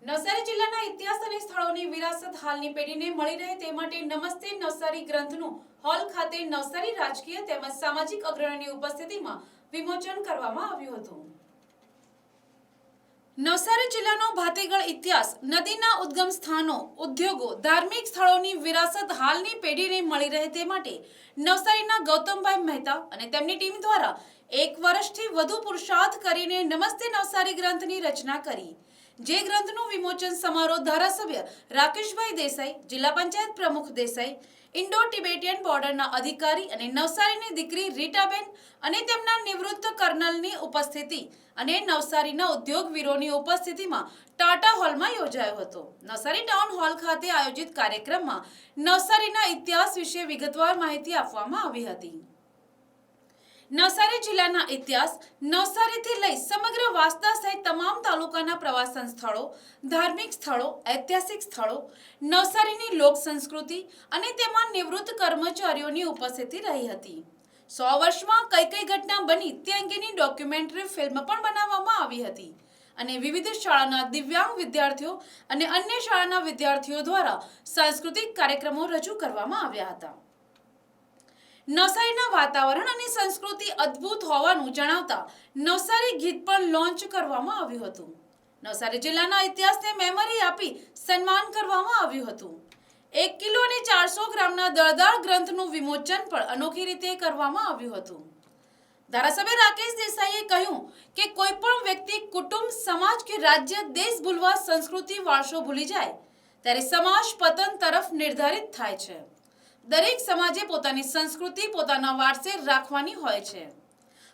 નવસારી જિલ્લાના ઇતિહાસ અને સ્થળોની વિરાસત હાલની પેઢીને મળી રહે તે માટે નમસ્તે નવસારી ગ્રંથનું હોલ ખાતે નવસારી રાજકીય તેમજ સામાજિક અગ્રણીની ઉપસ્થિતિમાં વિમોચન કરવામાં આવ્યું હતું। નવસારી જિલ્લાનો ભાતીગળ ઇતિહાસ, નદીના ઉદ્ગમ સ્થાનો, ઉદ્યોગો, ધાર્મિક સ્થળોની વિરાસત હાલની પેઢીને મળી રહે તે માટે નવસારીના ગૌતમભાઈ મહેતા અને તેમની ટીમ દ્વારા 1 વર્ષથી વધુ પુરુષાર્થ કરીને નમસ્તે નવસારી ગ્રંથની રચના કરી। જે ગ્રંથનું વિમોચન સમારોહ ધારાસભ્ય રાકેશભાઈ દેસાઈ, જિલ્લા પંચાયત પ્રમુખ દેસાઈ, ઇન્ડો ટિબેટિયન બોર્ડરના અધિકારી અને નવસારીની દીકરી રીટાબેન અને તેમના નિવૃત્ત કર્નલની ઉપસ્થિતિ અને નવસારીના ઉદ્યોગવીરોની ઉપસ્થિતિમાં ટાટા હોલમાં યોજાયો હતો। નવસારી ટાઉન હોલ ખાતે આયોજિત કાર્યક્રમમાં નવસારીના ઇતિહાસ વિશે વિગતવાર માહિતી આપવામાં આવી હતી। નવસારી જિલ્લાના ઇતિહાસ, નવસારીથી લઈ સમગ્ર વાંસદા સહિત તમામ તાલુકાના પ્રવાસન સ્થળો, ધાર્મિક સ્થળો, ઐતિહાસિક સ્થળો, નવસારીની લોક સંસ્કૃતિ અને તેમાં નિવૃત્ત કર્મચારીઓની ઉપસ્થિતિ રહી હતી। 100 વર્ષમાં કઈ ઘટના બની તે અંગેની ડોક્યુમેન્ટરી ફિલ્મ પણ બનાવવામાં આવી હતી અને વિવિધ શાળાના દિવ્યાંગ વિદ્યાર્થીઓ અને અન્ય શાળાના વિદ્યાર્થીઓ દ્વારા સાંસ્કૃતિક કાર્યક્રમો રજૂ કરવામાં આવ્યા હતા। નવસારીના વાતાવરણ અને સંસ્કૃતિ અદ્ભુત હોવાનું જણાવતા નવસારી ગીત પણ લોન્ચ કરવામાં આવ્યું હતું। નવસારી જિલ્લાના ઇતિહાસને મેમરી આપી સન્માન કરવામાં આવ્યું હતું। 1 કિલો અને 400 ગ્રામના દળદાર ગ્રંથનું વિમોચન પણ અનોખી રીતે કરવામાં આવ્યું હતું। ધારાસભ્ય રાકેશ દેસાઈએ કહ્યું કે કોઈ પણ વ્યક્તિ, કુટુંબ, સમાજ કે રાજ્ય, દેશ ભૂલવા, સંસ્કૃતિ, વારસો ભૂલી જાય ત્યારે સમાજ પતન તરફ નિર્ધારિત થાય છે। દરેક સમાજે પોતાની સંસ્કૃતિ, પોતાના વારસે રાખવાની હોય છે।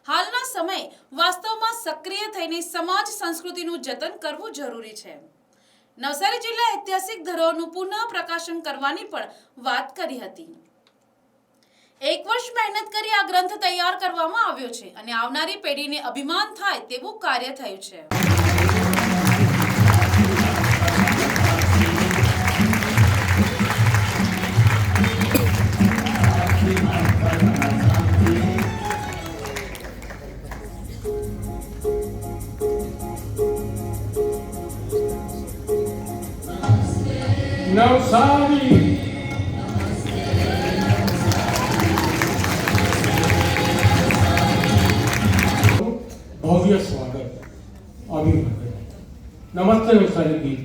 હાલના સમયે વાસ્તવમાં સક્રિય થઈને સમાજ સંસ્કૃતિનું જતન કરવું જરૂરી છે। નવસારી જિલ્લા ઐતિહાસિક ધરોહરનું પુનઃ પ્રકાશન કરવાની પણ વાત કરી હતી। 1 વર્ષ મહેનત કરી આ ગ્રંથ તૈયાર કરવામાં આવ્યો છે અને આવનારી પેઢીને અભિમાન થાય તેવું કાર્ય થયું છે। नवसारी भव्य स्वागत, अभिवादन। नमस्ते नवसारी गीत।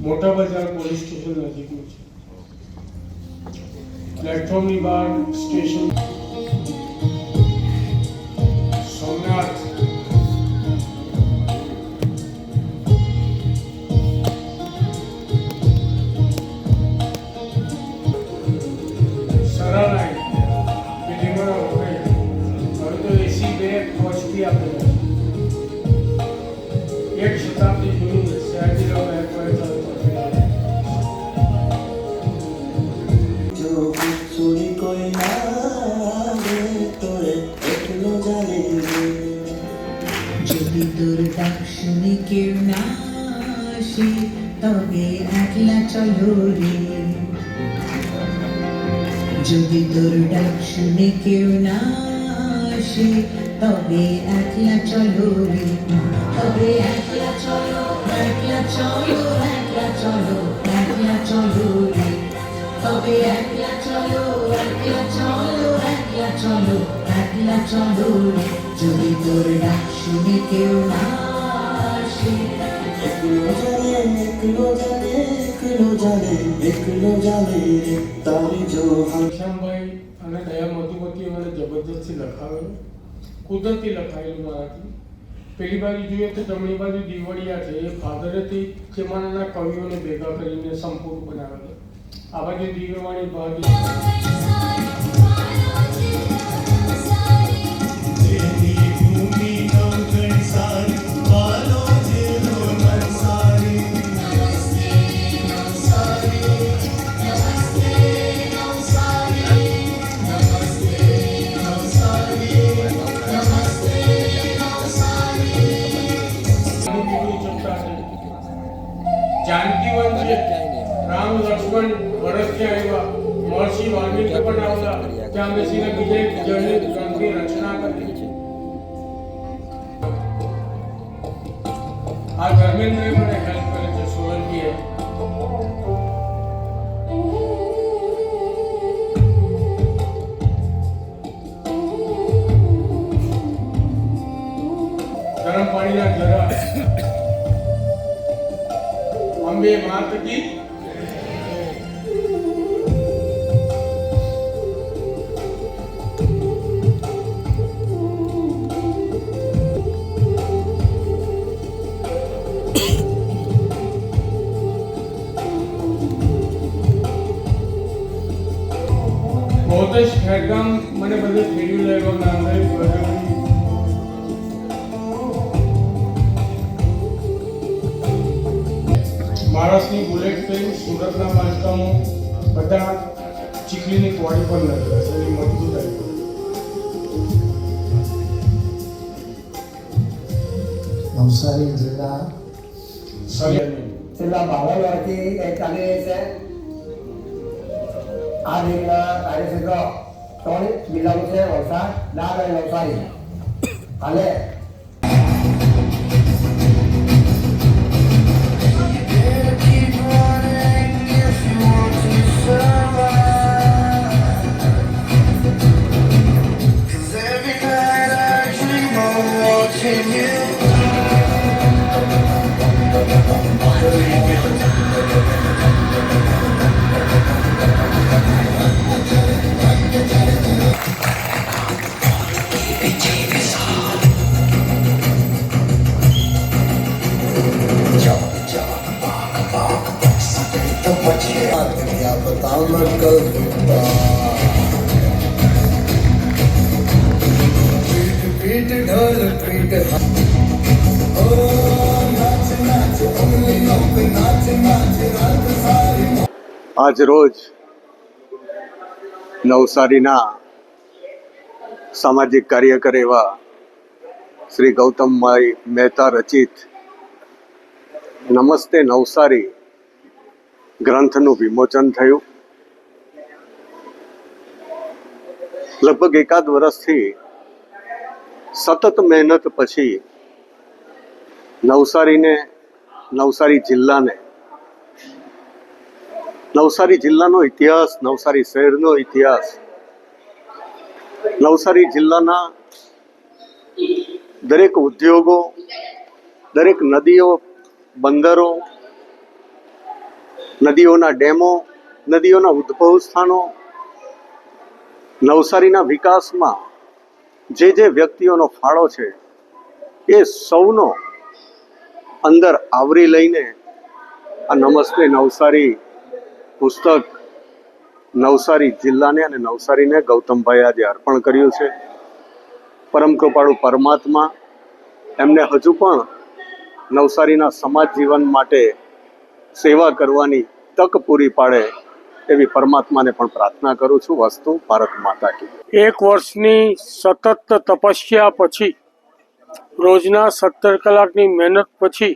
मोटा बाजार पुलिस स्टेशन नजीक में प्लेटफॉर्म ની બહાર સ્ટેશન સોમનાથ સરળ લાઈન બિલ્ડિંગોના હવે તો એસી બે પહોંચતી આપણે 1 શતાબ્દી જૂનું સયાજીરાવ એરપોર્ટ দুর্দাক্ষিণী কেউ না আসে তবে একলা চলো রে। যদি দুর্দাক্ষিণী কেউ না আসে তবে একলা চলো রে। তবে একলা চলো, একলা চলো, একলা চলো, একলা চলো রে। তবে একলা চলো, একলা চলো, একলা চলো, একলা চলো রে। যদি তোর ডাক শুনে কেউ না আসে। એકલો જાને રે તારી જો શ્યામભાઈ અને દયા મધુમતીએ મને જબરદસ્તી લખાવેલું, કુદરતી લખાયેલું મારાથી પેલી બાજુ જોઈએ તો જમણી બાજુ દીવડિયા છે, એ ફાધરેથી જમાનાના કવિઓને ભેગા કરીને સંપૂર્ણ બનાવેલો. આ બાજુ દીવવાણી બાજુ તેની ભૂમિ નવઘણ સારી, વાલોજીનો નવસારી. जानकी वन છે, રામ લક્ષ્મણ ભરતથી આવ્યા, મહર્ષિ વાલ્મીકી પણ આવ્યા, ત્યાં બેસીને બીજે જળની ગ્રંથની રચના કરી. આ ધર્મેન્દ્ર મને હેલ્પ કરે છે સોલંકીએ. ગરમ પાણીના જરા અંબે માત કી बहुत જ ફેરગામ મને બધે ફેર્યું લેવા અંદર મહારાષ્ટ્રની બુલેટ ટ્રેન, સુરતના બાંધકામો બધા ચીખલીની કોડી પર લગેલા છે, એની મજબૂતાઈ. નવસારી જિલ્લા છેલ્લા 52 વર્ષથી એ ચાલી રહી છે. આ રેલના કાર્યક્ષેત્ર 3 જિલ્લાનું છે, વલસાડ, ડાંગ અને નવસારી. હાલે આજ રોજ નવસારીના સામાજિક કાર્યકર એવા શ્રી ગૌતમભાઈ મહેતા રચિત નમસ્તે નવસારી ગ્રંથનું વિમોચન થયું. લગભગ એકાદ વર્ષથી સતત મહેનત પછી નવસારી જિલ્લાનો ઇતિહાસ, નવસારી શહેરનો ઇતિહાસ, નવસારી જિલ્લાના દરેક ઉદ્યોગો, દરેક નદીઓ, બંદરો, નદીઓના ડેમો, નદીઓના ઉદ્ભવ સ્થાનો, નવસારીના વિકાસમાં જે વ્યક્તિઓનો ફાળો છે એ સૌનો અંદર આવરી લઈને આ નમસ્તે નવસારી પુસ્તક નવસારી જિલ્લાને અને નવસારીને ગૌતમભાઈ આજે અર્પણ કર્યું છે. પરમ કૃપાળુ પરમાત્મા એમને હજુ પણ નવસારીના સમાજ જીવન માટે સેવા કરવાની તક પૂરી પાડે એવી પરમાત્માને પણ પ્રાર્થના કરું છું. વસ્તુ ભારત માતા કી. 1 વર્ષની સતત તપસ્યા પછી, રોજના 17 કલાકની મહેનત પછી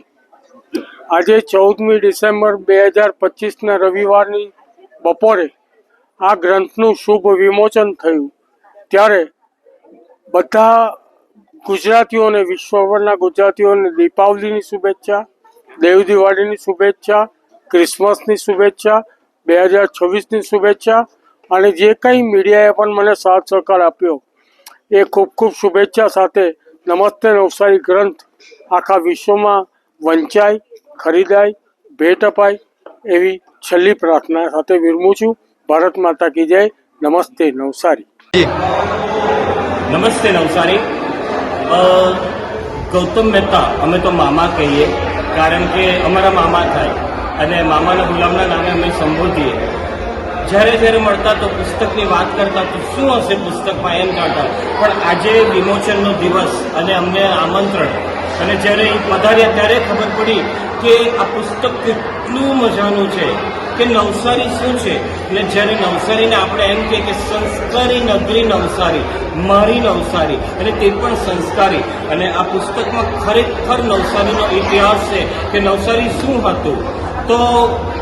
આજે 14મી ડિસેમ્બર 2025ના રવિવારની બપોરે આ ગ્રંથનું શુભ વિમોચન થયું. ત્યારે બધા ગુજરાતીઓને, વિશ્વભરના ગુજરાતીઓને દીપાવલીની શુભેચ્છા, દેવ દિવાળીની શુભેચ્છા, ક્રિસમસની શુભેચ્છા, 2026ની શુભેચ્છા, અને જે કંઈ મીડિયાએ પણ મને સાથ સહકાર આપ્યો એ ખૂબ ખૂબ શુભેચ્છા સાથે નમસ્તે નવસારી ગ્રંથ આખા વિશ્વમાં વંચાય, ખરીદાય, ભેટ અપાય એવી છેલ્લી પ્રાર્થના સાથે વિરમું છું. ભારત માતા કી જય. નમસ્તે નવસારી. નમસ્તે નવસારી. ગૌતમ મહેતા અમે તો મામા કહીએ, કારણ કે અમારા મામા થાય અને મામાના ગુલામના નામે અમે સંબોધીએ. જ્યારે જ્યારે મળતા તો પુસ્તકની વાત કરતા તો શું હશે પુસ્તકમાં એમ કહેતા, પણ આજે વિમોચનનો દિવસ અને અમને આમંત્રણ અને જ્યારે એ પધાર્યા ત્યારે ખબર પડી કે આ પુસ્તક કેટલું મજાનું છે, કે નવસારી શું છે. અને જ્યારે નવસારીને આપણે એમ કહીએ કે સંસ્કારી નગરી નવસારી, મારી નવસારી, અને તે પણ સંસ્કારી. અને આ પુસ્તકમાં ખરેખર નવસારીનો ઇતિહાસ છે કે નવસારી શું હતું. તો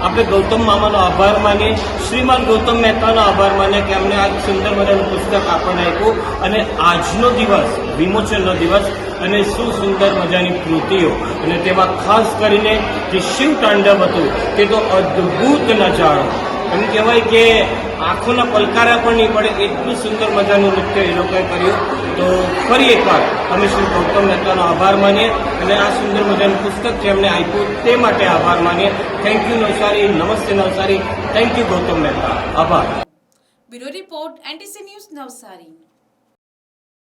આપણે ગૌતમ મામાનો આભાર માનીએ, શ્રીમાન ગૌતમ મહેતાનો આભાર માનીએ કે અમને આ સુંદર મજાનું પુસ્તક આપણને આપ્યું. અને આજનો દિવસ વિમોચનનો દિવસ અને શું સુંદર મજાની કૃતિઓ, અને તેમાં ખાસ કરીને જે શિવ તાંડવ હતું તે તો અદ્ભુત નજારો. એમ કહેવાય કે આંખોના પલકારા પણ નહીં પડે એટલું સુંદર મજાનું નૃત્ય એ લોકોએ કર્યું. તો ફરી એકવાર અમે શ્રી ગૌતમ મહેતાનો આભાર માનીએ અને આ સુંદર મજાનું પુસ્તક જે અમને આપ્યું તે માટે આભાર માનીએ. થેન્ક યુ નવસારી, નમસ્તે નવસારી, થેન્ક યુ ગૌતમ મહેતા, આભાર. Bureau report NTC news Navsari.